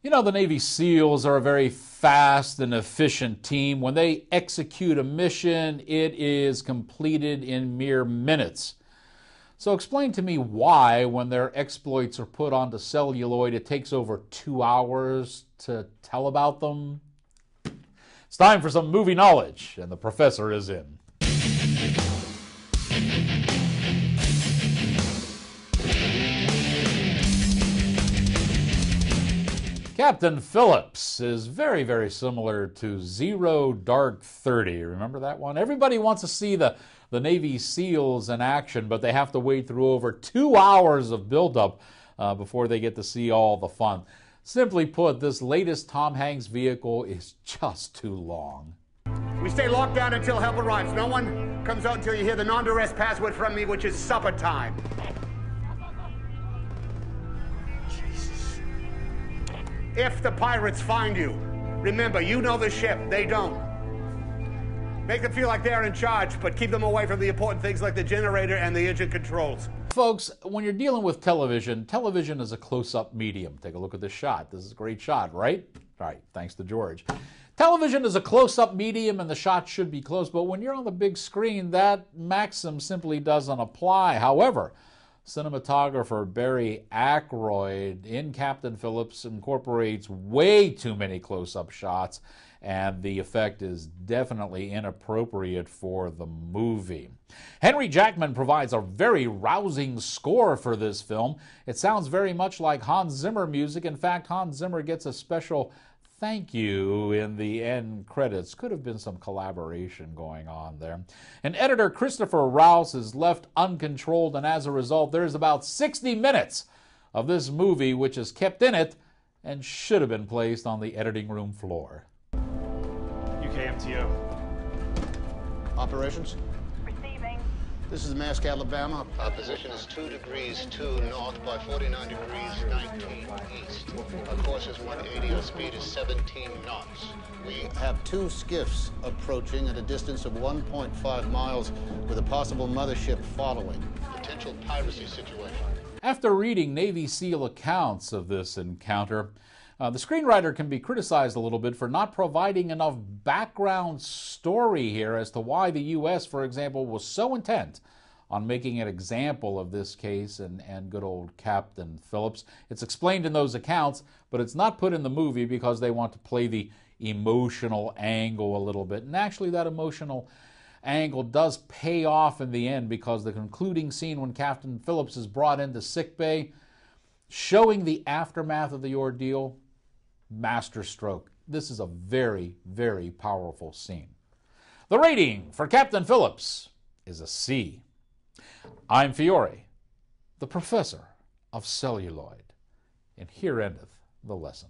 You know, the Navy SEALs are a very fast and efficient team. When they execute a mission, it is completed in mere minutes. So explain to me why, when their exploits are put onto celluloid, it takes over 2 hours to tell about them? It's time for some movie knowledge, and the professor is in. Captain Phillips is very, very similar to Zero Dark 30. Remember that one? Everybody wants to see the Navy SEALs in action, but they have to wait through over 2 hours of buildup before they get to see all the fun. Simply put, this latest Tom Hanks vehicle is just too long. We stay locked down until help arrives. No one comes out until you hear the non-duress password from me, which is supper time. If the pirates find you, remember, you know the ship, they don't. Make them feel like they're in charge, but keep them away from the important things like the generator and the engine controls. Folks, when you're dealing with television, television is a close-up medium. Take a look at this shot. This is a great shot, right? All right, thanks to George. Television is a close-up medium and the shot should be close, but when you're on the big screen, that maxim simply doesn't apply. However, cinematographer Barry Ackroyd in Captain Phillips incorporates way too many close-up shots, and the effect is definitely inappropriate for the movie. Henry Jackman provides a very rousing score for this film. It sounds very much like Hans Zimmer music. In fact, Hans Zimmer gets a special thank you in the end credits. Could have been some collaboration going on there. And editor Christopher Rouse is left uncontrolled, and as a result, there's about 60 minutes of this movie which is kept in it and should have been placed on the editing room floor. UKMTO. Operations? Receiving. This is Mask, Alabama. Our position is 2 degrees 2 north by 49 degrees 19 east. Our course is 180, our speed is 17 knots. We have 2 skiffs approaching at a distance of 1.5 miles with a possible mothership following. Potential piracy situation. After reading Navy SEAL accounts of this encounter, the screenwriter can be criticized a little bit for not providing enough background story here as to why the U.S., for example, was so intent on making an example of this case and good old Captain Phillips. It's explained in those accounts, but it's not put in the movie because they want to play the emotional angle a little bit. And actually, that emotional angle does pay off in the end, because the concluding scene when Captain Phillips is brought into sickbay, showing the aftermath of the ordeal, masterstroke. This is a very, very powerful scene. The rating for Captain Phillips is a C. I'm Fiore, the professor of celluloid, and here endeth the lesson.